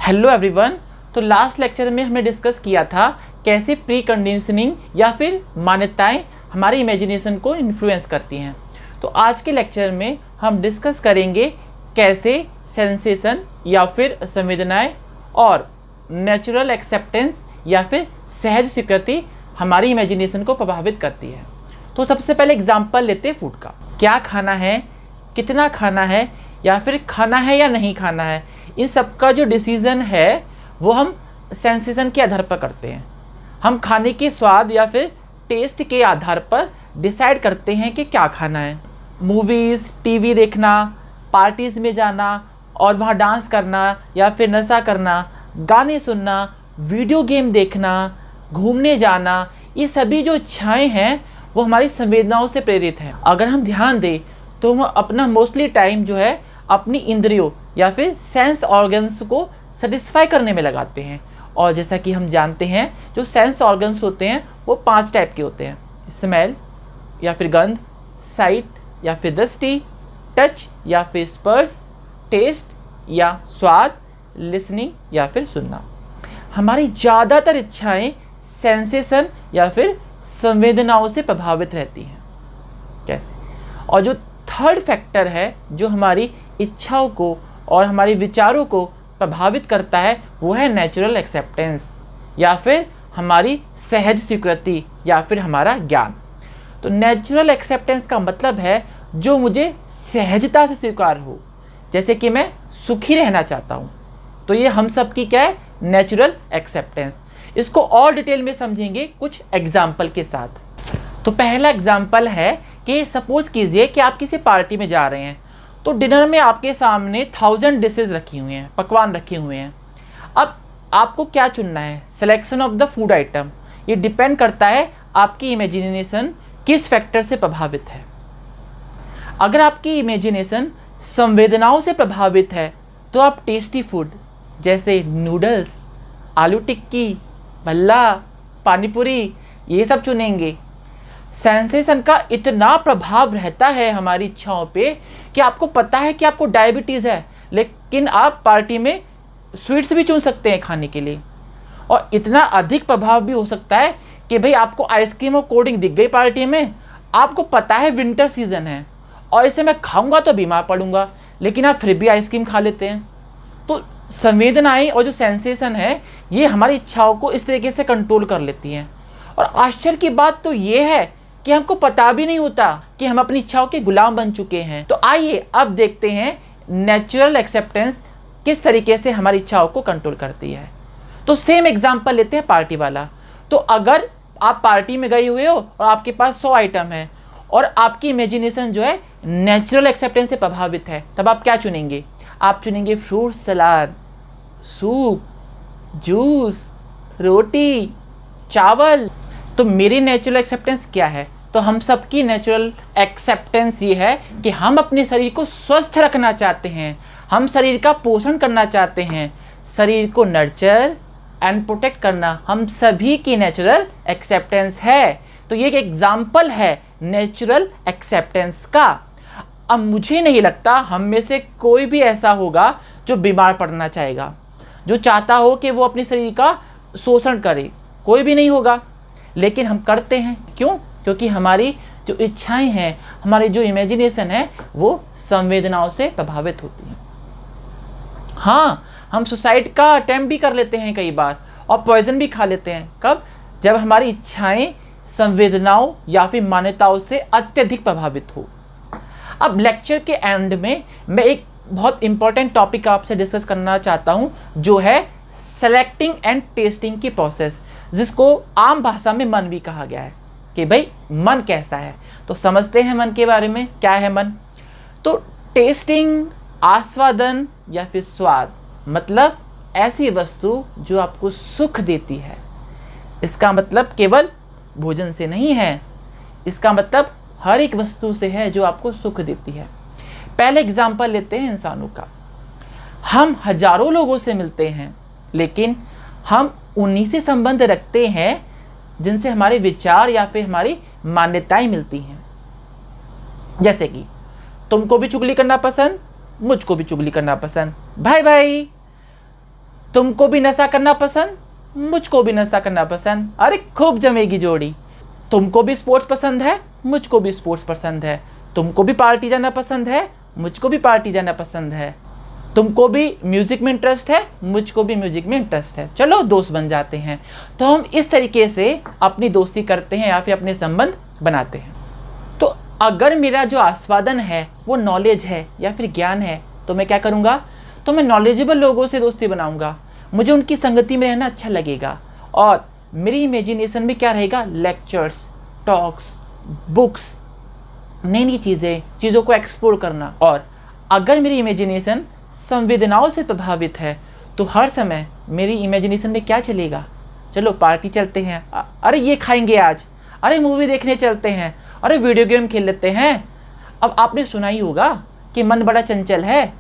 Hello everyone. तो last lecture में हमने डिस्कस किया था कैसे प्री कंडीशनिंग या फिर मान्यताएं हमारे इमेजिनेशन को इन्फ्लुएंस करती हैं। तो आज के लेक्चर में हम डिस्कस करेंगे कैसे सेंसेशन या फिर संवेदनाएं और नेचुरल एक्सेप्टेंस या फिर सहज स्वीकृति हमारी इमेजिनेशन को प्रभावित करती है। तो सबसे पहले एग्जांपल लेते हैं फूड का। क्या खाना है, कितना खाना है, या फिर खाना है या नहीं खाना है, इन सब का जो डिसीज़न है वो हम सेंसेशन के आधार पर करते हैं। हम खाने के स्वाद या फिर टेस्ट के आधार पर डिसाइड करते हैं कि क्या खाना है। मूवीज़, टीवी देखना, पार्टीज़ में जाना और वहाँ डांस करना या फिर नशा करना, गाने सुनना, वीडियो गेम देखना, घूमने जाना, ये सभी जो इच्छाएँ हैं वो हमारी संवेदनाओं से प्रेरित हैं। अगर हम ध्यान दें तो हम अपना मोस्टली टाइम जो है अपनी इंद्रियों या फिर सेंस ऑर्गन्स को सेटिस्फाई करने में लगाते हैं। और जैसा कि हम जानते हैं जो सेंस ऑर्गन्स होते हैं वो 5 टाइप के होते हैं: स्मेल या फिर गंध, साइट या फिर दृष्टि, टच या फिर स्पर्श, टेस्ट या स्वाद, लिसनिंग या फिर सुनना। हमारी ज़्यादातर इच्छाएं सेंसेशन या फिर संवेदनाओं से प्रभावित रहती हैं। कैसे? और जो थर्ड फैक्टर है जो हमारी इच्छाओं को और हमारे विचारों को प्रभावित करता है वो है नेचुरल एक्सेप्टेंस या फिर हमारी सहज स्वीकृति या फिर हमारा ज्ञान। तो नेचुरल एक्सेप्टेंस का मतलब है जो मुझे सहजता से स्वीकार हो, जैसे कि मैं सुखी रहना चाहता हूँ। तो ये हम सब की क्या है? Natural acceptance. इसको और डिटेल में समझेंगे कुछ एग्जाम्पल के साथ। तो पहला एग्जाम्पल है कि सपोज कीजिए कि आप किसी पार्टी में जा रहे हैं, तो डिनर में आपके सामने 1000 डिशेज़ रखी हुई हैं, पकवान रखे हुए हैं। अब आपको क्या चुनना है? Selection of the food item. ये डिपेंड करता है आपकी इमेजिनेशन किस फैक्टर से प्रभावित है। अगर आपकी इमेजिनेशन संवेदनाओं से प्रभावित है तो आप टेस्टी फूड जैसे नूडल्स, आलू टिक्की, भल्ला, पानीपुरी ये सब चुनेंगे। सेंसेशन का इतना प्रभाव रहता है हमारी इच्छाओं पे कि आपको पता है कि आपको डायबिटीज़ है, लेकिन आप पार्टी में स्वीट्स भी चुन सकते हैं खाने के लिए। और इतना अधिक प्रभाव भी हो सकता है कि भाई आपको आइसक्रीम और कोल्ड ड्रिंक दिख गई पार्टी में, आपको पता है विंटर सीजन है और इसे मैं खाऊंगा तो बीमार पड़ूंगा, लेकिन आप फिर भी आइसक्रीम खा लेते हैं। तो संवेदनाएं और जो सेंसेशन है ये हमारी इच्छाओं को इस तरीके से कंट्रोल कर लेती हैं। और आश्चर्य की बात तो ये है कि हमको पता भी नहीं होता कि हम अपनी इच्छाओं के गुलाम बन चुके हैं। तो आइए अब देखते हैं नेचुरल एक्सेप्टेंस किस तरीके से हमारी इच्छाओं को कंट्रोल करती है। तो सेम एग्जांपल लेते हैं पार्टी वाला। तो अगर आप पार्टी में गए हुए हो और आपके पास 100 आइटम है और आपकी इमेजिनेशन जो है नेचुरल एक्सेप्टेंस से प्रभावित है, तब आप क्या चुनेंगे? आप चुनेंगे फ्रूट सलाद, सूप, जूस, रोटी, चावल। तो मेरी नेचुरल एक्सेप्टेंस क्या है? तो हम सबकी नेचुरल एक्सेप्टेंस ये है कि हम अपने शरीर को स्वस्थ रखना चाहते हैं, हम शरीर का पोषण करना चाहते हैं, शरीर को नर्चर एंड प्रोटेक्ट करना हम सभी की नेचुरल एक्सेप्टेंस है। तो ये एक एग्जाम्पल है नेचुरल एक्सेप्टेंस का। अब मुझे नहीं लगता हम में से कोई भी ऐसा होगा जो बीमार पड़ना चाहेगा, जो चाहता हो कि वो अपने शरीर का शोषण करे। कोई भी नहीं होगा, लेकिन हम करते हैं। क्यों? क्योंकि हमारी जो इच्छाएं हैं, हमारी जो इमेजिनेशन है वो संवेदनाओं से प्रभावित होती हैं। हाँ, हम सुसाइड का अटेम्प्ट भी कर लेते हैं कई बार और पॉइजन भी खा लेते हैं। कब? जब हमारी इच्छाएं संवेदनाओं या फिर मान्यताओं से अत्यधिक प्रभावित हो। अब लेक्चर के एंड में मैं एक बहुत इंपॉर्टेंट टॉपिक आपसे डिस्कस करना चाहता हूँ, जो है सेलेक्टिंग एंड टेस्टिंग की प्रोसेस, जिसको आम भाषा में मन भी कहा गया है कि भाई मन कैसा है। तो समझते हैं मन के बारे में। क्या है मन? तो टेस्टिंग आस्वादन या फिर स्वाद, मतलब ऐसी वस्तु जो आपको सुख देती है। इसका मतलब केवल भोजन से नहीं है, इसका मतलब हर एक वस्तु से है जो आपको सुख देती है। पहले एग्जाम्पल लेते हैं इंसानों का। हम हजारों लोगों से मिलते हैं, लेकिन हम उन्हीं से संबंध रखते हैं जिनसे हमारे विचार या फिर हमारी मान्यताएं मिलती हैं। जैसे कि तुमको भी चुगली करना पसंद, मुझको भी चुगली करना पसंद, भाई भाई। तुमको भी नशा करना पसंद, मुझको भी नशा करना पसंद, अरे खूब जमेगी जोड़ी। तुमको भी स्पोर्ट्स पसंद है, मुझको भी स्पोर्ट्स पसंद है। तुमको भी पार्टी जाना पसंद है, मुझको भी पार्टी जाना पसंद है। तुमको भी म्यूज़िक में इंटरेस्ट है, मुझको भी म्यूज़िक में इंटरेस्ट है, चलो दोस्त बन जाते हैं। तो हम इस तरीके से अपनी दोस्ती करते हैं या फिर अपने संबंध बनाते हैं। तो अगर मेरा जो आस्वादन है वो नॉलेज है या फिर ज्ञान है, तो मैं क्या करूँगा, तो मैं नॉलेजेबल लोगों से दोस्ती बनाऊँगा। मुझे उनकी संगति में रहना अच्छा लगेगा और मेरी इमेजिनेशन में क्या रहेगा, लेक्चर्स, टॉक्स, बुक्स, नई नई चीज़ों को एक्सप्लोर करना। और अगर मेरी इमेजिनेशन संवेदनाओं से प्रभावित है तो हर समय मेरी इमेजिनेशन में क्या चलेगा, चलो पार्टी चलते हैं, अरे ये खाएंगे आज, अरे मूवी देखने चलते हैं, अरे वीडियो गेम खेल लेते हैं। अब आपने सुना ही होगा कि मन बड़ा चंचल है,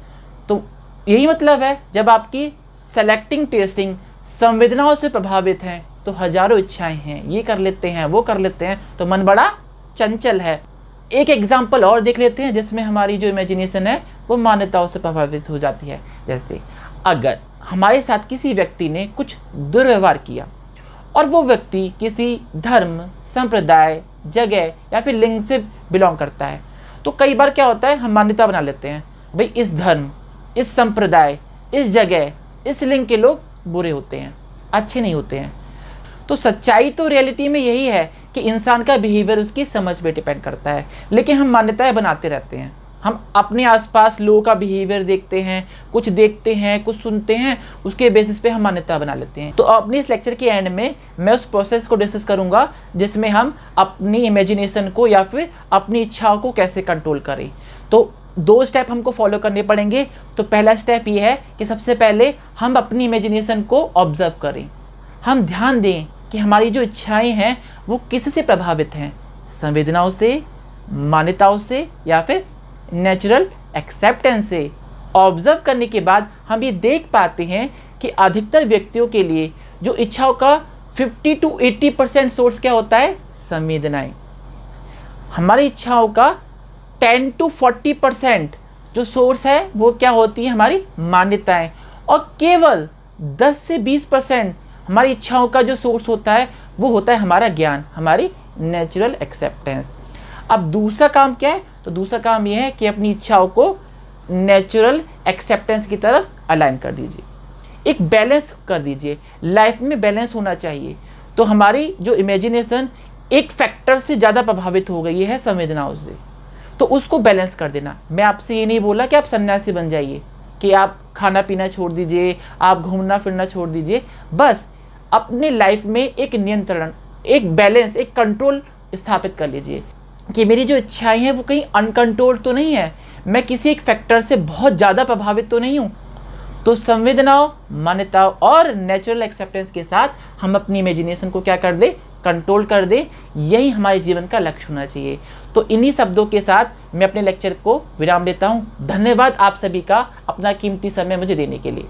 तो यही मतलब है जब आपकी सेलेक्टिंग टेस्टिंग संवेदनाओं से प्रभावित है तो हजारों इच्छाएं हैं, ये कर लेते हैं, वो कर लेते हैं, तो मन बड़ा चंचल है। एक एग्जाम्पल और देख लेते हैं जिसमें हमारी जो इमेजिनेशन है वो मान्यताओं से प्रभावित हो जाती है। जैसे अगर हमारे साथ किसी व्यक्ति ने कुछ दुर्व्यवहार किया और वो व्यक्ति किसी धर्म, संप्रदाय, जगह या फिर लिंग से बिलोंग करता है, तो कई बार क्या होता है, हम मान्यता बना लेते हैं, भाई इस धर्म, इस संप्रदाय, इस जगह, इस लिंग के लोग बुरे होते हैं, अच्छे नहीं होते हैं। तो सच्चाई तो रियलिटी में यही है कि इंसान का बिहेवियर उसकी समझ पे डिपेंड करता है, लेकिन हम मान्यताएं बनाते रहते हैं। हम अपने आसपास लोगों का बिहेवियर देखते हैं, कुछ सुनते हैं, उसके बेसिस पे हम मान्यता बना लेते हैं। तो अपने इस लेक्चर के एंड में मैं उस प्रोसेस को डिस्कस करूंगा जिसमें हम अपनी इमेजिनेशन को या फिर अपनी इच्छाओं को कैसे कंट्रोल करें। तो 2 स्टेप हमको फॉलो करने पड़ेंगे। तो पहला स्टेप ये है कि सबसे पहले हम अपनी इमेजिनेशन को ऑब्जर्व करें, हम ध्यान दें कि हमारी जो इच्छाएं हैं वो किससे प्रभावित हैं, संवेदनाओं से, मान्यताओं से या फिर नेचुरल एक्सेप्टेंस से। ऑब्जर्व करने के बाद हम ये देख पाते हैं कि अधिकतर व्यक्तियों के लिए जो इच्छाओं का 50 to 80% सोर्स क्या होता है, संवेदनाएं। हमारी इच्छाओं का 10 to 40% जो सोर्स है वो क्या होती है, हमारी मान्यताएं। और केवल 10 से 20% हमारी इच्छाओं का जो सोर्स होता है वो होता है हमारा ज्ञान, हमारी नेचुरल एक्सेप्टेंस। अब दूसरा काम क्या है, तो दूसरा काम ये है कि अपनी इच्छाओं को नेचुरल एक्सेप्टेंस की तरफ अलाइन कर दीजिए, एक बैलेंस कर दीजिए। लाइफ में बैलेंस होना चाहिए। तो हमारी जो इमेजिनेशन एक फैक्टर से ज़्यादा प्रभावित हो गई है संवेदनाओं से, तो उसको बैलेंस कर देना। मैं आपसे ये नहीं बोला कि आप सन्यासी बन जाइए, कि आप खाना पीना छोड़ दीजिए, आप घूमना फिरना छोड़ दीजिए। बस अपने लाइफ में एक नियंत्रण, एक बैलेंस, एक कंट्रोल स्थापित कर लीजिए कि मेरी जो इच्छाएं हैं वो कहीं अनकंट्रोल तो नहीं है, मैं किसी एक फैक्टर से बहुत ज़्यादा प्रभावित तो नहीं हूँ। तो संवेदनाओं, मान्यताओं और नेचुरल एक्सेप्टेंस के साथ हम अपनी इमेजिनेशन को क्या कर दे, कंट्रोल कर दे। यही हमारे जीवन का लक्ष्य होना चाहिए। तो इन्हीं शब्दों के साथ मैं अपने लेक्चर को विराम देता हूँ। धन्यवाद आप सभी का अपना कीमती समय मुझे देने के लिए।